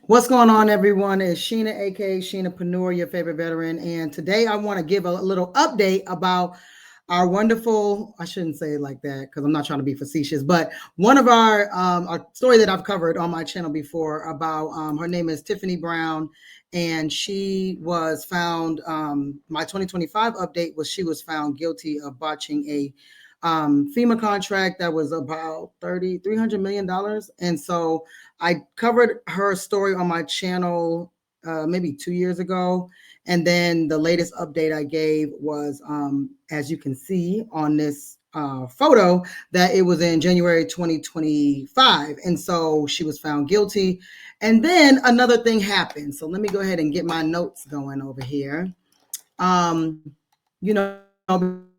What's going on, everyone? It's Sheena, aka Sheenapreneur, your favorite veteran. And today I want to give a little update about our wonderful, I shouldn't say it like that because I'm not trying to be facetious, but one of our story that I've covered on my channel before about her name is Tiffany Brown. And she was found, my 2025 update was she was found guilty of botching a FEMA contract that was about $300 million. And so I covered her story on my channel maybe 2 years ago. And then the latest update I gave was, as you can see on this photo, that it was in January 2025. And so she was found guilty. And then another thing happened. So let me go ahead and get my notes going over here. You know,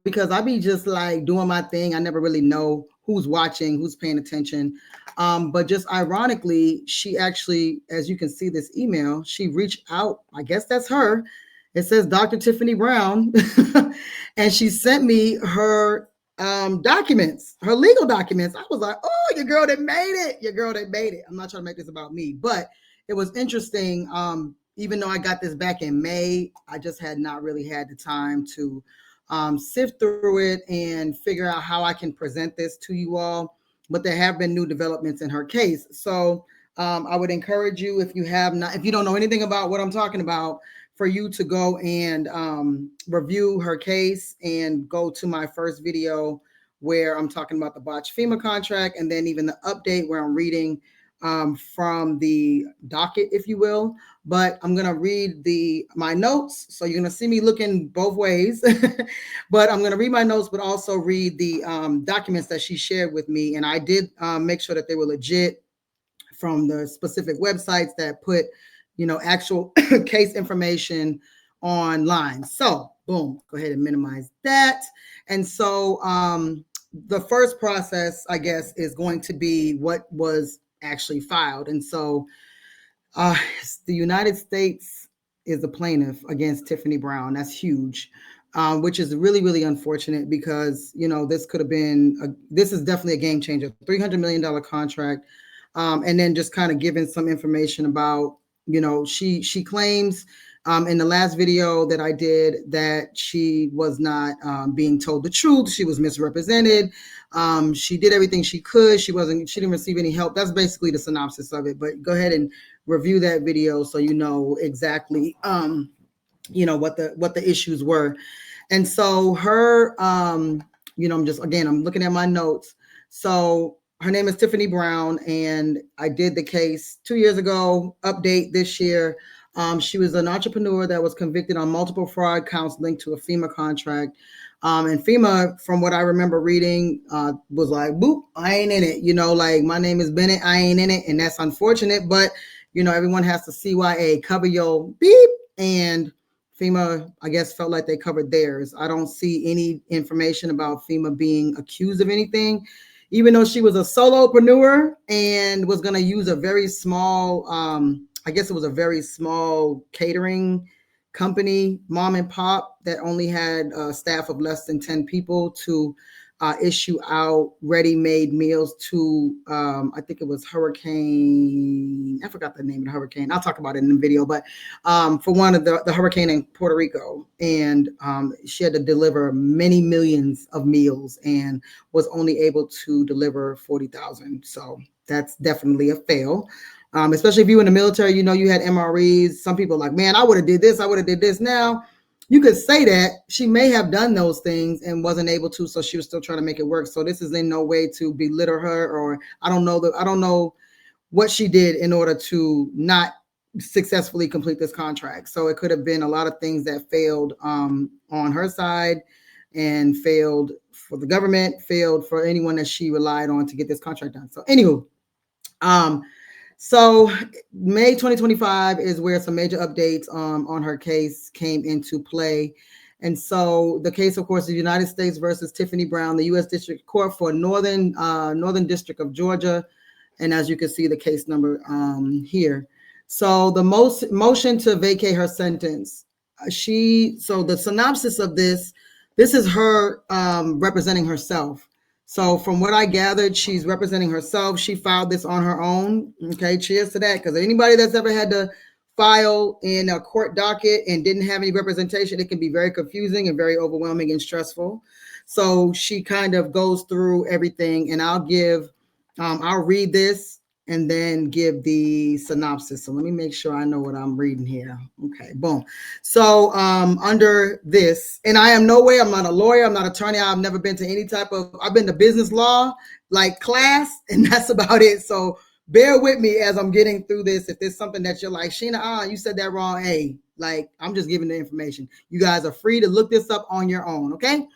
because I be just like doing my thing. I never really know who's watching, who's paying attention. But just ironically, she actually, as you can see this email, she reached out. I guess that's her. It says Dr. Tiffany Brown. And she sent me her documents, her legal documents. I was like, oh, your girl that made it. Your girl that made it. I'm not trying to make this about me, but it was interesting. Even though I got this back in May, I just had not really had the time to sift through it and figure out how I can present this to you all. But there have been new developments in her case. So I would encourage you, if you don't know anything about what I'm talking about, for you to go and review her case and go to my first video where I'm talking about the botched FEMA contract, and then even the update where I'm reading from the docket, if you will. But I'm going to read my notes. So you're going to see me looking both ways, but I'm going to read my notes, but also read the documents that she shared with me. And I did make sure that they were legit from the specific websites that put, actual case information online. So boom, go ahead and minimize that. And so the first process, I guess, is going to be what was actually filed. And so the United States is the plaintiff against Tiffany Brown. That's huge, which is really, really unfortunate because, this could have been, this is definitely a game changer, $300 million contract. And then just kind of giving some information about, she claims in the last video that I did that she was not being told the truth. She was misrepresented. She did everything she could. She didn't receive any help. That's basically the synopsis of it. But go ahead and review that video so you know exactly, what the issues were. And so her, I'm looking at my notes. So her name is Tiffany Brown, and I did the case 2 years ago, update this year. She was an entrepreneur that was convicted on multiple fraud counts linked to a FEMA contract. And FEMA, from what I remember reading, was like, boop, I ain't in it. Like, my name is Bennett, I ain't in it. And that's unfortunate, but, everyone has to CYA, cover your beep. And FEMA, I guess, felt like they covered theirs. I don't see any information about FEMA being accused of anything, even though she was a solopreneur and was going to use a very small, I guess it was a very small catering company, mom and pop, that only had a staff of less than 10 people to issue out ready-made meals to, I think it was Hurricane, I forgot the name of the hurricane. I'll talk about it in the video, but for one of the hurricane in Puerto Rico. And she had to deliver many millions of meals and was only able to deliver 40,000. So that's definitely a fail. Especially if you were in the military, you had MREs. Some people are like, man, I would have did this. I would have did this. Now, you could say that she may have done those things and wasn't able to, so she was still trying to make it work. So this is in no way to belittle her, or I don't know what she did in order to not successfully complete this contract. So it could have been a lot of things that failed on her side, and failed for the government, failed for anyone that she relied on to get this contract done. So anywho, so May 2025 is where some major updates on her case came into play. And so the case, of course, is United States versus Tiffany Brown, the U.S. District Court for Northern District of Georgia. And as you can see, the case number here. So the motion to vacate her sentence. So the synopsis of this is her representing herself. So from what I gathered, she's representing herself. She filed this on her own. Okay, cheers to that. Because anybody that's ever had to file in a court docket and didn't have any representation, it can be very confusing and very overwhelming and stressful. So she kind of goes through everything, and I'll read this and then give the synopsis. So let me make sure I know what I'm reading here. Okay, boom. So under this, and I'm not a lawyer, I'm not an attorney, I've never been to any type of, I've been to business law like class, and that's about it. So bear with me as I'm getting through this. If there's something that you're like, Sheena, you said that wrong. Hey, like, I'm just giving the information. You guys are free to look this up on your own, okay?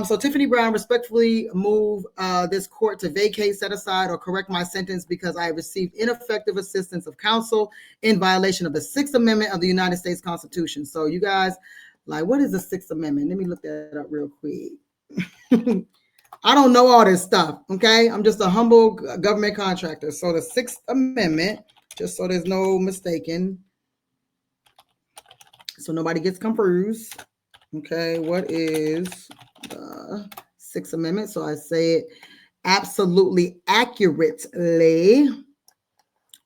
So Tiffany Brown respectfully move this court to vacate, set aside, or correct my sentence because I have received ineffective assistance of counsel in violation of the 6th Amendment of the United States Constitution. So you guys, like, what is the 6th Amendment? Let me look that up real quick. I don't know all this stuff, okay? I'm just a humble government contractor. So the 6th Amendment, just so there's no mistaken, so nobody gets confused. Okay, what is the 6th Amendment? So I say it absolutely accurately.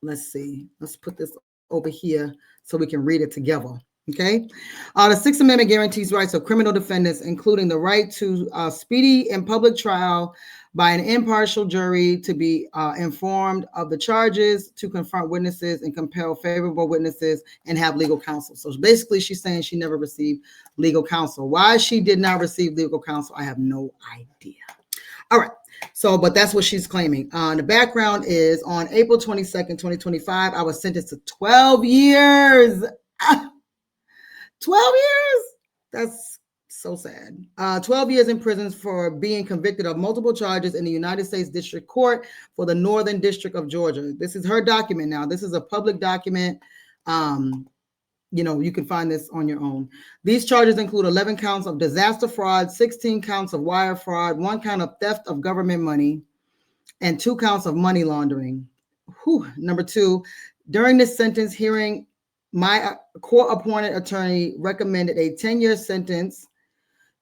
Let's see. Let's put this over here so we can read it together. Okay. The 6th Amendment guarantees rights of criminal defendants, including the right to speedy and public trial by an impartial jury, to be informed of the charges, to confront witnesses and compel favorable witnesses, and have legal counsel. So basically she's saying she never received legal counsel. Why she did not receive legal counsel, I have no idea. All right. So, but that's what she's claiming. The background is on April 22nd, 2025, I was sentenced to 12 years. 12 years? That's so sad. 12 years in prison for being convicted of multiple charges in the United States District Court for the Northern District of Georgia. This is her document now. This is a public document. You can find this on your own. These charges include 11 counts of disaster fraud, 16 counts of wire fraud, 1 count of theft of government money, and 2 counts of money laundering. Number 2, during this sentence hearing, my court-appointed attorney recommended a 10-year sentence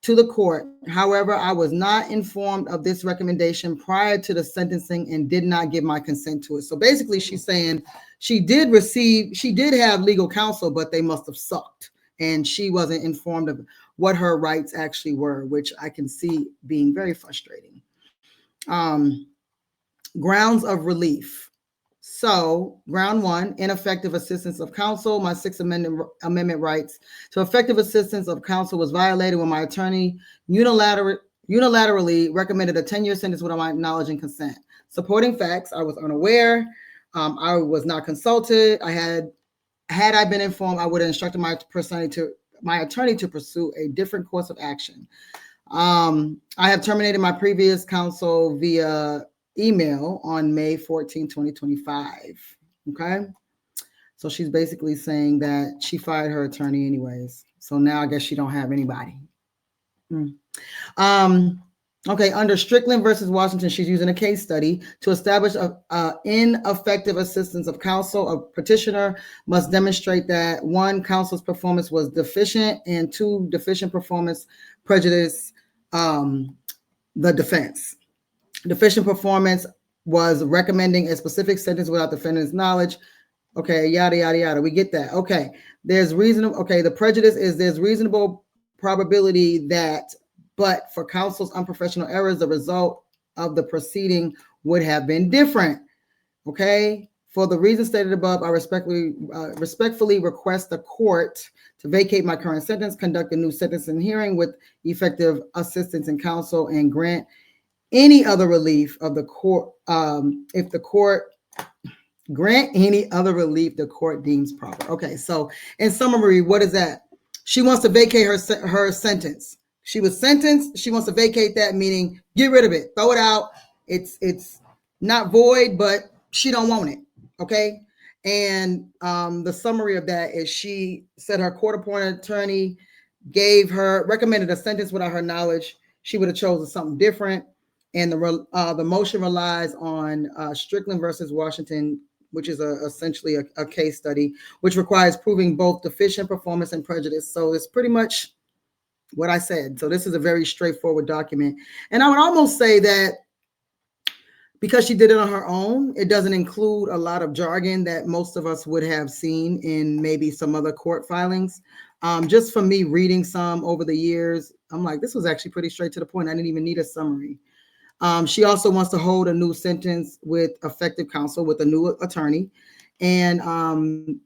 to the court. However, I was not informed of this recommendation prior to the sentencing and did not give my consent to it. So basically, she's saying she did have legal counsel, but they must have sucked. And she wasn't informed of what her rights actually were, which I can see being very frustrating. Grounds of relief. So, ground 1, ineffective assistance of counsel. My 6th Amendment rights to effective assistance of counsel was violated when my attorney unilaterally recommended a 10-year sentence without my knowledge and consent. Supporting facts, I was unaware. I was not consulted. Had I been informed, I would have instructed my attorney to pursue a different course of action. I have terminated my previous counsel via email on May 14, 2025. Okay. So she's basically saying that she fired her attorney anyways. So now I guess she don't have anybody. Okay. Under Strickland versus Washington, she's using a case study to establish ineffective assistance of counsel. A petitioner must demonstrate that 1, counsel's performance was deficient, and 2, deficient performance prejudice the defense. Deficient performance was recommending a specific sentence without defendant's knowledge. Okay, yada, yada, yada. We get that. Okay, the prejudice is there's reasonable probability that, but for counsel's unprofessional errors, the result of the proceeding would have been different. Okay, for the reasons stated above, I respectfully request the court to vacate my current sentence, conduct a new sentencing hearing with effective assistance in counsel, and grant any other relief of the court if the court grant any other relief the court deems proper. Okay, so in summary, what is that? She wants to vacate her sentence. She was sentenced. She wants to vacate that, meaning get rid of it, throw it out. It's not void, but she don't want it. Okay, and the summary of that is she said her court-appointed attorney recommended a sentence without her knowledge. She would have chosen something different. And the motion relies on Strickland versus Washington, which is essentially a case study, which requires proving both deficient performance and prejudice. So it's pretty much what I said. So this is a very straightforward document. And I would almost say that because she did it on her own, it doesn't include a lot of jargon that most of us would have seen in maybe some other court filings. Just from me reading some over the years, I'm like, this was actually pretty straight to the point. I didn't even need a summary. She also wants to hold a new sentence with effective counsel with a new attorney. And,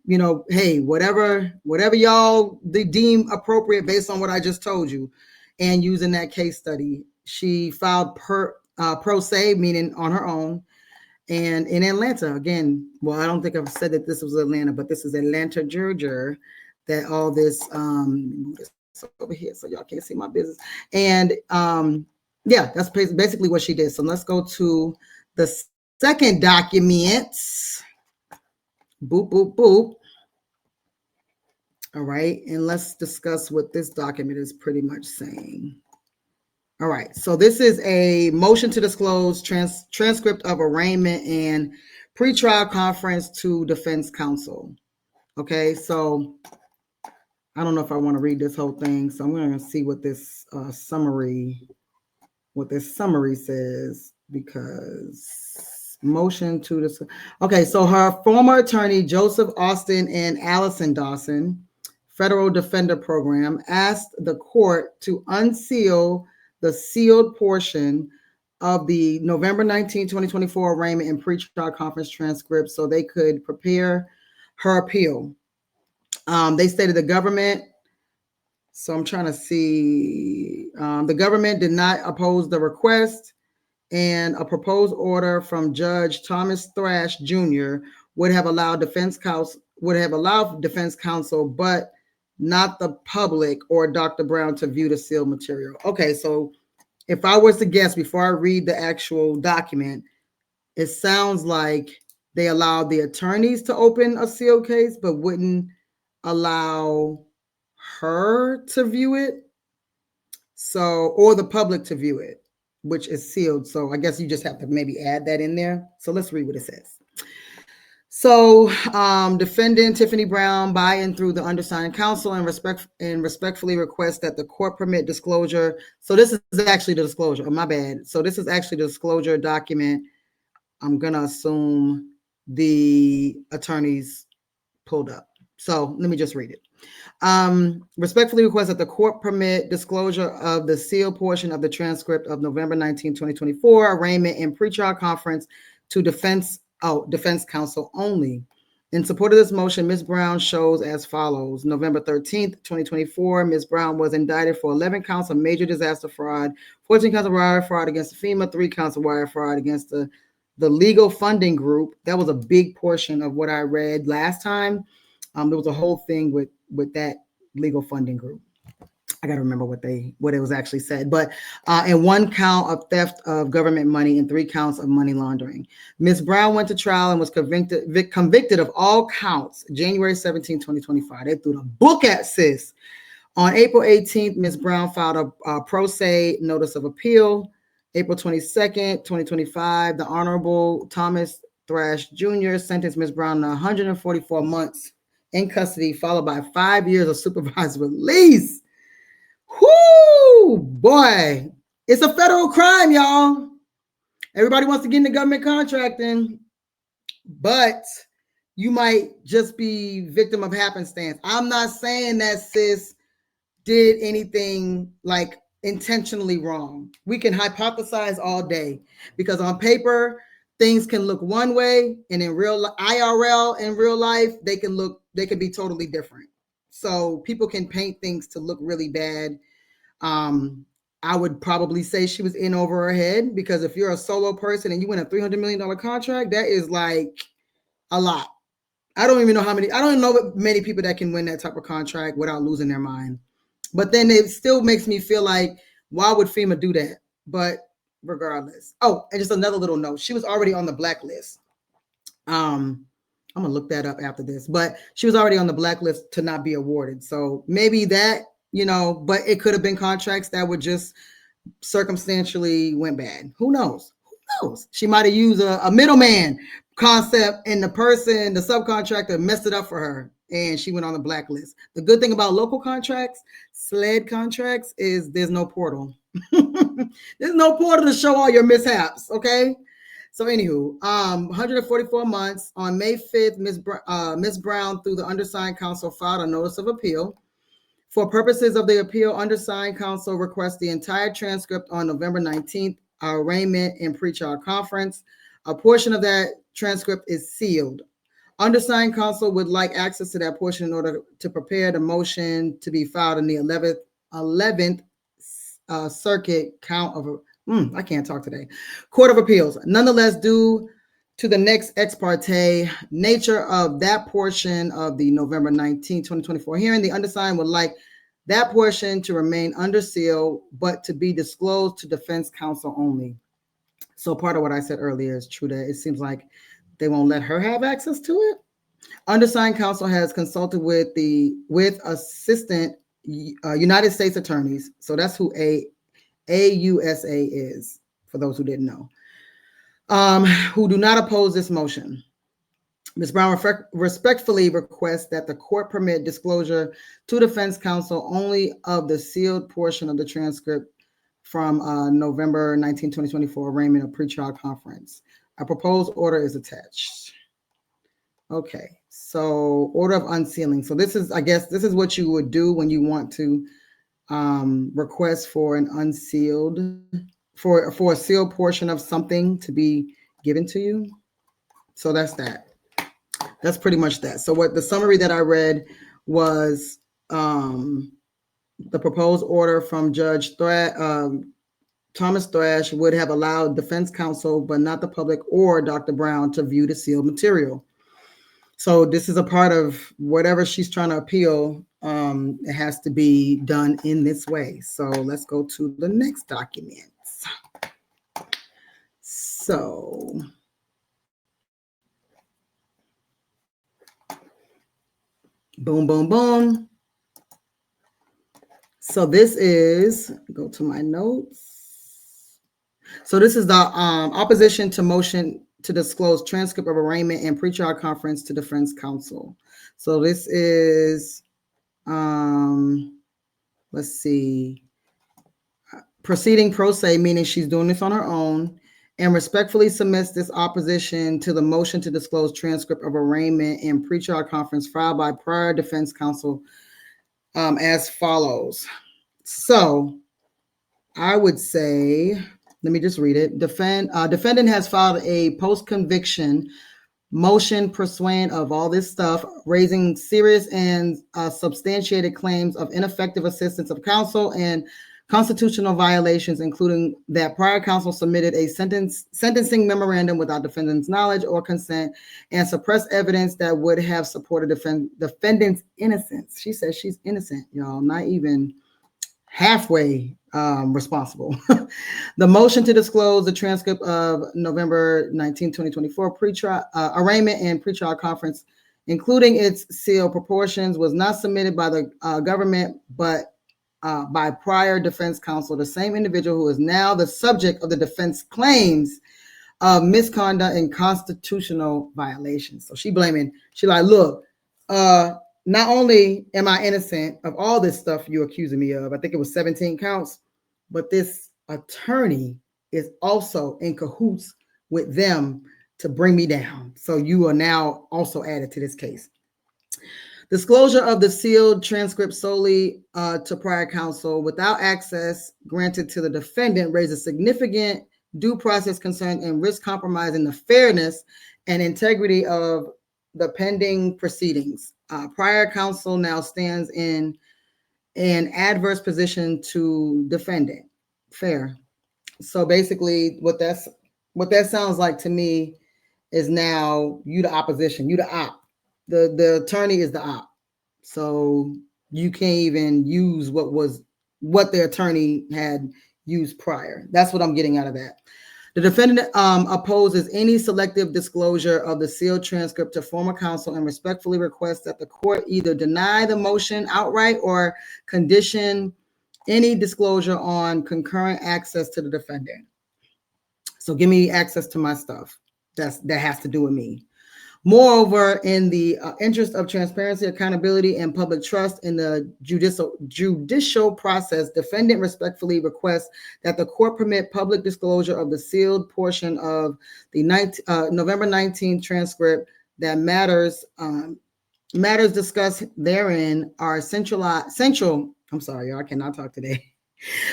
you know, hey, whatever y'all deem appropriate based on what I just told you, and using that case study, she filed pro se, meaning on her own, and in Atlanta. Again, well, I don't think I've said that this was Atlanta, but this is Atlanta, Georgia, that all this, move this over here so y'all can't see my business. And yeah, that's basically what she did. So let's go to the second document. Boop, boop, boop. All right, and let's discuss what this document is pretty much saying. All right, so this is a motion to disclose transcript of arraignment and pretrial conference to defense counsel. Okay, so I don't know if I want to read this whole thing, so I'm going to see what this summary says, because motion to this. Okay, so her former attorney Joseph Austin and Allison Dawson, Federal Defender Program, asked the court to unseal the sealed portion of the November 19, 2024 arraignment and pretrial conference transcript so they could prepare her appeal. They stated the government, so I'm trying to see, the government did not oppose the request, and a proposed order from Judge Thomas Thrash Jr. would have allowed defense counsel, but not the public or Dr. Brown to view the sealed material. Okay, so if I was to guess before I read the actual document, it sounds like they allowed the attorneys to open a sealed case, but wouldn't allow her to view it. So, or the public to view it, which is sealed. So I guess you just have to maybe add that in there. So let's read what it says. So defendant Tiffany Brown, by and through the undersigned counsel, and respectfully request that the court permit disclosure. So this is actually the disclosure. Oh, my bad. So this is actually the disclosure document. I'm going to assume the attorneys pulled up. So let me just read it. Respectfully request that the court permit disclosure of the sealed portion of the transcript of November 19, 2024 arraignment and pretrial conference to defense counsel only. In support of this motion, Ms. Brown shows as follows. November 13th, 2024, Ms. Brown was indicted for 11 counts of major disaster fraud, 14 counts of wire fraud against FEMA, 3 counts of wire fraud against the legal funding group. That was a big portion of what I read last time. There was a whole thing with that legal funding group. I got to remember what it was actually said, but and 1 count of theft of government money and 3 counts of money laundering. Ms. Brown went to trial and was convicted of all counts January 17, 2025. They threw the book at sis. On April 18th, Ms. Brown filed a pro se notice of appeal. April 22nd, 2025, the Honorable Thomas Thrash Jr. sentenced Ms. Brown to 144 months in custody, followed by 5 years of supervised release. Whoo, boy, it's a federal crime, y'all. Everybody wants to get into government contracting, but you might just be victim of happenstance. I'm not saying that sis did anything like intentionally wrong. We can hypothesize all day, because on paper things can look one way, and in real IRL in real life they can be totally different. So people can paint things to look really bad. I would probably say she was in over her head, because if you're a solo person and you win a $300 million contract, that is like a lot. I don't know many people that can win that type of contract without losing their mind. But then it still makes me feel like, why would FEMA do that? But regardless. Oh, and just another little note. She was already on the blacklist. I'm going to look that up after this. But she was already on the blacklist to not be awarded. So maybe that, but it could have been contracts that would just circumstantially went bad. Who knows? knows? She might have used a middleman concept, and the subcontractor messed it up for her, and she went on the blacklist. The good thing about local contracts, SLED contracts, is there's no portal. There's no portal to show all your mishaps, okay? So anywho, 144 months. On May 5th, Ms. Brown, through the undersigned counsel, filed a notice of appeal. For purposes of the appeal, undersigned counsel requests the entire transcript on November 19th, our arraignment and pretrial conference. A portion of that transcript is sealed. Undersigned counsel would like access to that portion in order to prepare the motion to be filed in the 11th Circuit Court of Appeals. Nonetheless, due to the next ex parte nature of that portion of the November 19, 2024 hearing, the undersigned would like that portion to remain under seal, but to be disclosed to defense counsel only. So part of what I said earlier is true, that it seems like they won't let her have access to it. Undersigned counsel has consulted with assistant United States attorneys. So that's who AUSA is, for those who didn't know, who do not oppose this motion. Ms. Brown respectfully requests that the court permit disclosure to defense counsel only of the sealed portion of the transcript from November 19, 2024 arraignment of pretrial conference. A proposed order is attached. Okay, so order of unsealing. So this is, I guess, this is what you would do when you want to request for an unsealed, for a sealed portion of something to be given to you. So that's that. That's pretty much that. So what the summary that I read was the proposed order from Judge Thomas Thrash would have allowed defense counsel, but not the public or Dr. Brown, to view the sealed material. So this is a part of whatever she's trying to appeal. It has to be done in this way. So let's go to the next documents. So boom, boom, boom. So this is, go to my notes. So this is the opposition to motion to disclose transcript of arraignment and pretrial conference to defense counsel. So this is, let's see, proceeding pro se, meaning she's doing this on her own, and respectfully submits this opposition to the motion to disclose transcript of arraignment and pretrial conference filed by prior defense counsel as follows. So I would say, let me just read it. Defendant has filed a post-conviction motion pursuant of all this stuff, raising serious and substantiated claims of ineffective assistance of counsel and constitutional violations, including that prior counsel submitted a sentencing memorandum without defendant's knowledge or consent and suppressed evidence that would have supported defendant's innocence. She says she's innocent, y'all, not even halfway responsible. The motion to disclose the transcript of November 19, 2024 pretrial arraignment and pretrial conference, including its sealed proportions, was not submitted by the government, but by prior defense counsel, the same individual who is now the subject of the defense claims of misconduct and constitutional violations. So she like, look, not only am I innocent of all this stuff you're accusing me of, I think it was 17 counts, but this attorney is also in cahoots with them to bring me down. So you are now also added to this case. Disclosure of the sealed transcript solely to prior counsel without access granted to the defendant raises significant due process concern and risk compromising the fairness and integrity of the pending proceedings. Prior counsel now stands in an adverse position to defendant. Fair. So basically what that sounds like to me is now you the opposition, you the op. The attorney is the op. So you can't even use what the attorney had used prior. That's what I'm getting out of that. The defendant opposes any selective disclosure of the sealed transcript to former counsel and respectfully requests that the court either deny the motion outright or condition any disclosure on concurrent access to the defendant. So give me access to my stuff. That has to do with me. Moreover, in the interest of transparency, accountability, and public trust in the judicial process, defendant respectfully requests that the court permit public disclosure of the sealed portion of the November 19th transcript that matters discussed therein are central. I'm sorry, y'all, I cannot talk today.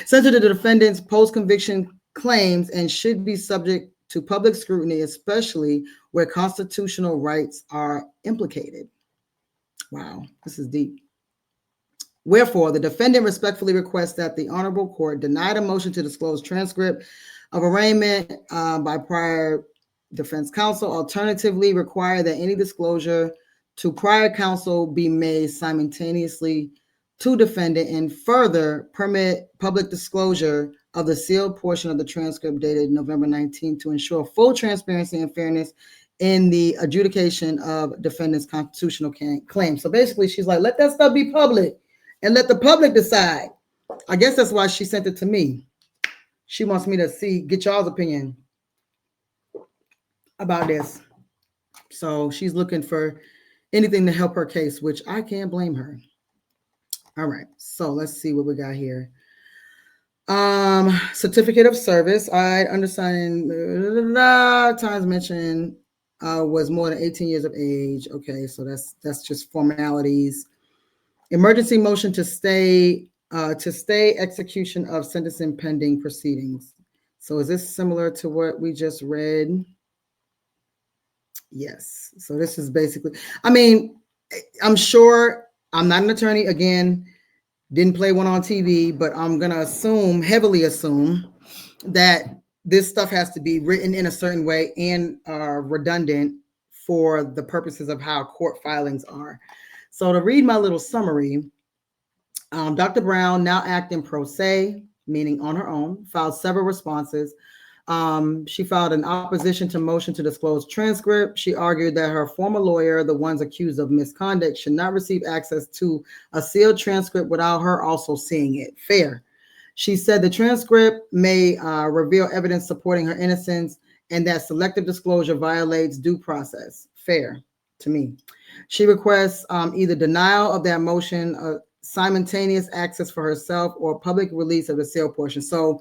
Central to the defendant's post-conviction claims and should be subject to public scrutiny, especially where constitutional rights are implicated. Wow, this is deep. Wherefore, the defendant respectfully requests that the Honorable Court deny a motion to disclose transcript of arraignment by prior defense counsel. Alternatively, require that any disclosure to prior counsel be made simultaneously to defendant, and further permit public disclosure of the sealed portion of the transcript dated November 19th to ensure full transparency and fairness in the adjudication of defendant's constitutional claim. So basically, she's like, let that stuff be public and let the public decide. I guess that's why she sent it to me. She wants me to get y'all's opinion about this. So she's looking for anything to help her case, which I can't blame her. All right, so let's see what we got here. Certificate of service. I understand times mentioned was more than 18 years of age. Okay, so that's just formalities. Emergency motion to stay execution of sentencing pending proceedings. So is this similar to what we just read? Yes. So this is basically, I mean, I'm sure, I'm not an attorney, again, didn't play one on TV, but I'm going to heavily assume that this stuff has to be written in a certain way and redundant for the purposes of how court filings are. So to read my little summary, Dr. Brown, now acting pro se, meaning on her own, filed several responses. She filed an opposition to motion to disclose transcript. She argued that her former lawyer, the ones accused of misconduct, should not receive access to a sealed transcript without her also seeing it. Fair. She said the transcript may reveal evidence supporting her innocence and that selective disclosure violates due process. Fair to me. She requests either denial of that motion, simultaneous access for herself, or public release of the sealed portion. So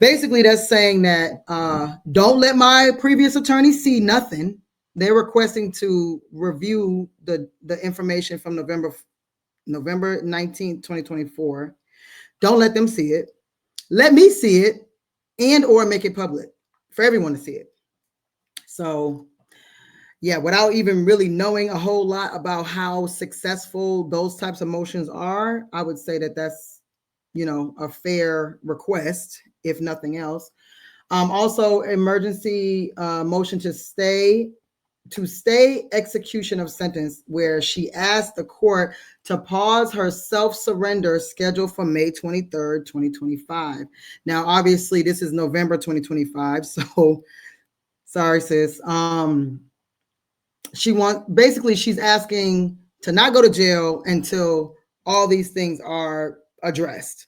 basically, that's saying that don't let my previous attorney see nothing. They're requesting to review the information from November 19th, 2024. Don't let them see it. Let me see it and or make it public for everyone to see it. So, yeah, without even really knowing a whole lot about how successful those types of motions are, I would say that that's, a fair request, if nothing else. Also, emergency motion to stay execution of sentence, where she asked the court to pause her self-surrender scheduled for May 23rd, 2025. Now, obviously, this is November 2025, so sorry, sis. She's asking to not go to jail until all these things are addressed.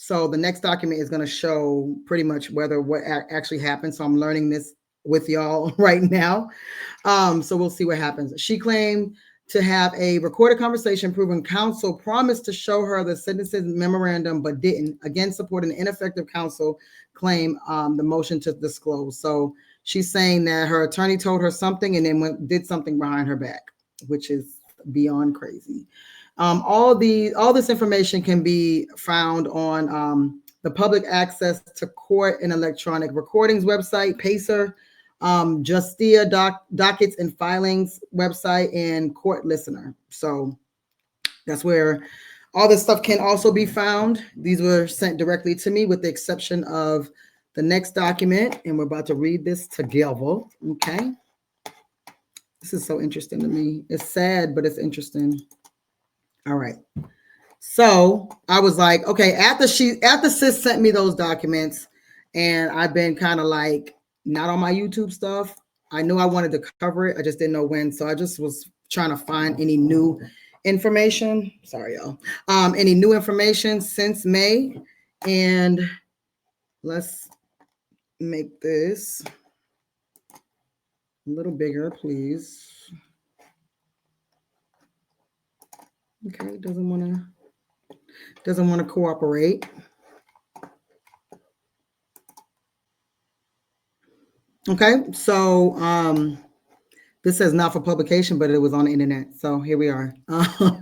So the next document is going to show pretty much what actually happened. So I'm learning this with y'all right now. So we'll see what happens. She claimed to have a recorded conversation proving counsel promised to show her the sentencing memorandum, but didn't. Again, supporting the ineffective counsel claim, the motion to disclose. So she's saying that her attorney told her something and then did something behind her back, which is beyond crazy. All this information can be found on the public access to court and electronic recordings website, PACER, Justia dockets and filings website, and Court Listener. So that's where all this stuff can also be found. These were sent directly to me with the exception of the next document, and we're about to read this together. Okay. This is so interesting to me. It's sad, but it's interesting. All right. So I was like, okay, after sis sent me those documents, and I've been kind of like not on my YouTube stuff. I knew I wanted to cover it. I just didn't know when. So I just was trying to find any new information. Sorry, y'all. Any new information since May. And let's make this a little bigger, please. Okay, doesn't want to cooperate. Okay, so this says not for publication, but it was on the internet. So here we are.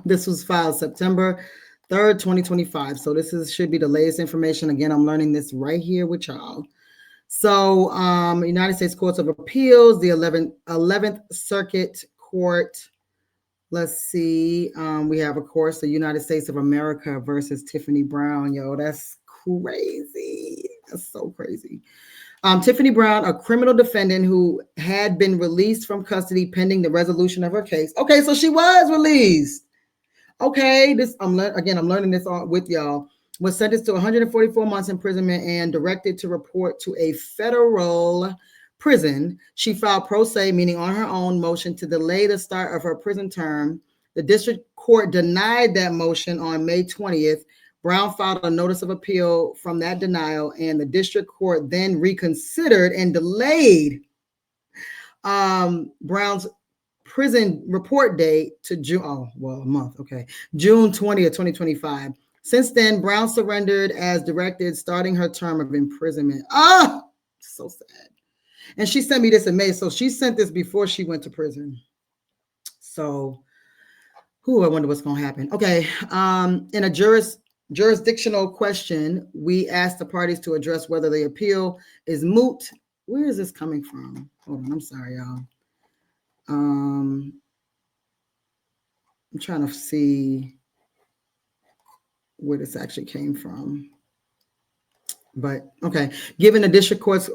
This was filed September 3rd, 2025. So this should be the latest information. Again, I'm learning this right here with y'all. So United States Courts of Appeals, the 11th Circuit Court. Let's see. We have, of course, the United States of America versus Tiffany Brown. Yo, that's crazy. That's so crazy. Tiffany Brown, a criminal defendant who had been released from custody pending the resolution of her case. Okay, so she was released. Okay, I'm learning this with y'all. Was sentenced to 144 months imprisonment and directed to report to a federal prison. She filed pro se, meaning on her own, motion to delay the start of her prison term. The district court denied that motion on May 20th. Brown filed a notice of appeal from that denial, and the district court then reconsidered and delayed Brown's prison report date to June. Oh, well, a month. Okay. June 20th, 2025. Since then, Brown surrendered as directed, starting her term of imprisonment. Ah, so sad. And she sent me this in May. So she sent this before she went to prison. So, I wonder what's going to happen. Okay. In a jurisdictional question, we asked the parties to address whether the appeal is moot. Where is this coming from? Hold on, I'm sorry, y'all. I'm trying to see where this actually came from. But okay, given the district court's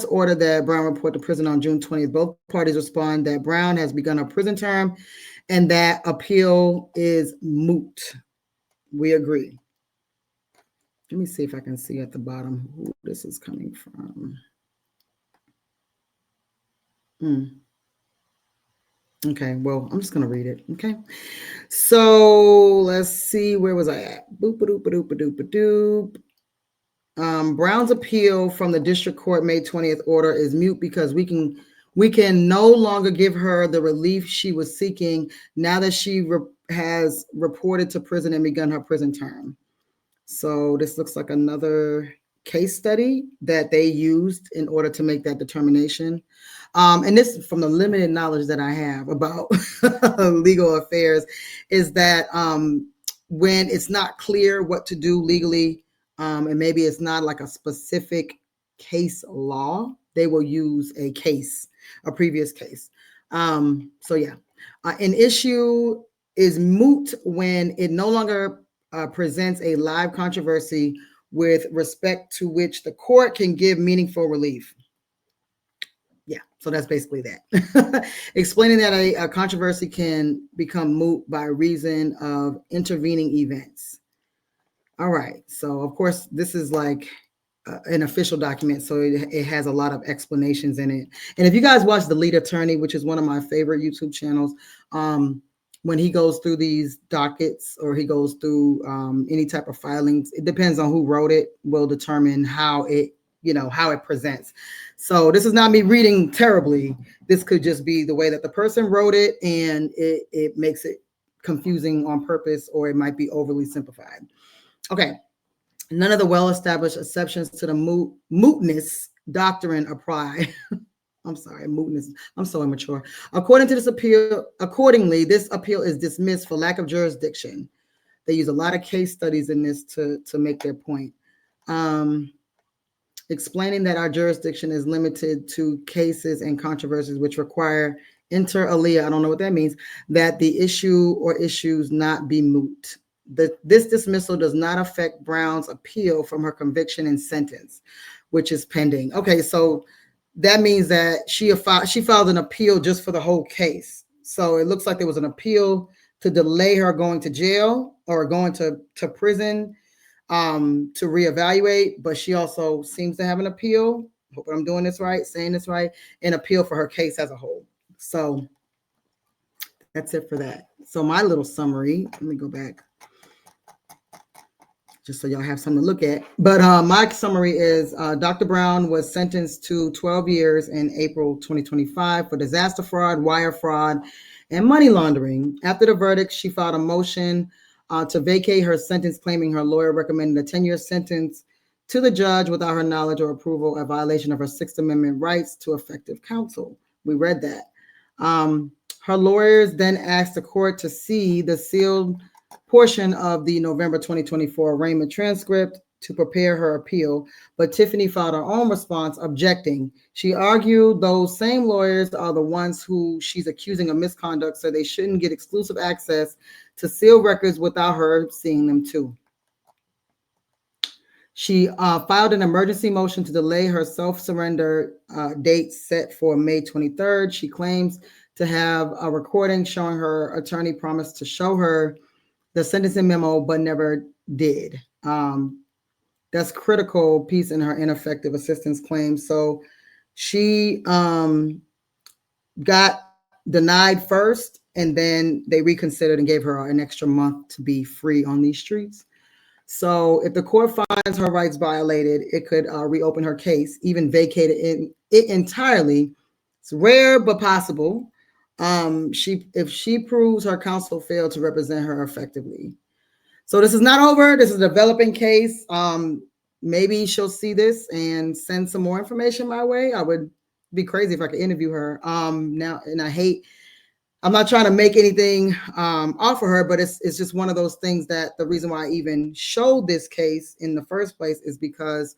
order that Brown report to prison on June 20th, both parties respond that Brown has begun a prison term and that appeal is moot. We agree. Let me see if I can see at the bottom who this is coming from. Okay, well, I'm just going to read it. Okay. So let's see, where was I at? Boop-a-doop-a-doop-a-doop-a-doop. Brown's appeal from the district court May 20th order is moot because we can no longer give her the relief she was seeking now that she has reported to prison and begun her prison term. So this looks like another case study that they used in order to make that determination. And this, from the limited knowledge that I have about legal affairs, is that when it's not clear what to do legally, and maybe it's not like a specific case law, they will use a previous case. So yeah, an issue is moot when it no longer presents a live controversy with respect to which the court can give meaningful relief. Yeah, so that's basically that. Explaining that a controversy can become moot by reason of intervening events. All right, so of course, this is like an official document, so it has a lot of explanations in it. And if you guys watch The Lead Attorney, which is one of my favorite YouTube channels, when he goes through these dockets or he goes through any type of filings, it depends on who wrote it, will determine how it presents. So this is not me reading terribly. This could just be the way that the person wrote it, and it makes it confusing on purpose, or it might be overly simplified. Okay. None of the well-established exceptions to the mootness doctrine apply. I'm sorry, mootness. I'm so immature. Accordingly, this appeal is dismissed for lack of jurisdiction. They use a lot of case studies in this to make their point. Explaining that our jurisdiction is limited to cases and controversies which require inter alia, I don't know what that means, that the issue or issues not be moot. This dismissal does not affect Brown's appeal from her conviction and sentence, which is pending. Okay, so that means that she filed an appeal just for the whole case. So it looks like there was an appeal to delay her going to jail or going to prison to reevaluate, but she also seems to have an appeal. Hope I'm doing this right, saying this right, an appeal for her case as a whole. So that's it for that. So my little summary, let me go back. just so y'all have something to look at. But my summary is Dr. Brown was sentenced to 12 years in April 2025 for disaster fraud, wire fraud, and money laundering. After the verdict, she filed a motion to vacate her sentence, claiming her lawyer recommended a 10-year sentence to the judge without her knowledge or approval, a violation of her Sixth Amendment rights to effective counsel. We read that. Her lawyers then asked the court to see the sealed portion of the November 2024 arraignment transcript to prepare her appeal, but Tiffany filed her own response objecting. She argued those same lawyers are the ones who she's accusing of misconduct, so they shouldn't get exclusive access to sealed records without her seeing them too. She filed an emergency motion to delay her self-surrender date set for May 23rd. She claims to have a recording showing her attorney promised to show her the sentencing memo, but never did. That's critical piece in her ineffective assistance claim. So she got denied first, and then they reconsidered and gave her an extra month to be free on these streets. So if the court finds her rights violated, it could reopen her case, even vacate it entirely. It's rare, but possible. If she proves her counsel failed to represent her effectively. So this is not over. This is a developing case. Maybe she'll see this and send some more information my way. I would be crazy if I could interview her. Now, and I'm not trying to make anything off of her, but it's just one of those things that the reason why I even showed this case in the first place is because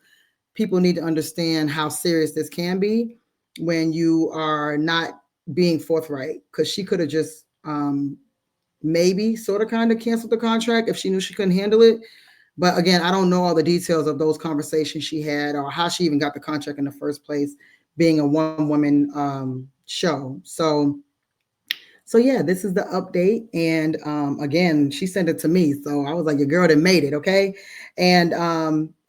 people need to understand how serious this can be when you are not being forthright, because she could have just maybe sort of kind of canceled the contract if she knew she couldn't handle it. But again, I don't know all the details of those conversations she had or how she even got the contract in the first place, being a one-woman show. So yeah, this is the update. And again, she sent it to me. So I was like, your girl done made it, okay? And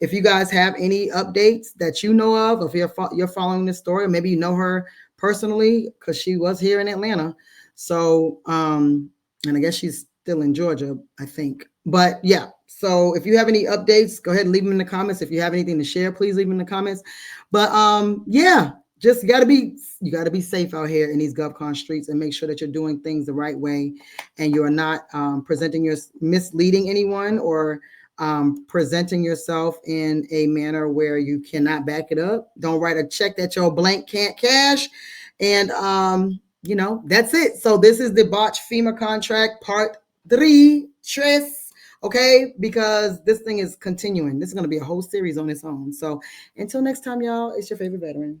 if you guys have any updates that you know of, if you're following this story, or maybe you know her personally, because she was here in Atlanta. So, and I guess she's still in Georgia, I think. But yeah, so if you have any updates, go ahead and leave them in the comments. If you have anything to share, please leave them in the comments. But yeah, just you gotta be safe out here in these GovCon streets and make sure that you're doing things the right way and you're not misleading anyone or presenting yourself in a manner where you cannot back it up. Don't write a check that your blank can't cash. And that's it. So this is the Botched FEMA contract part 3, Tris. Okay, because this thing is continuing. This is going to be a whole series on its own. So until next time, y'all, it's your favorite veteran.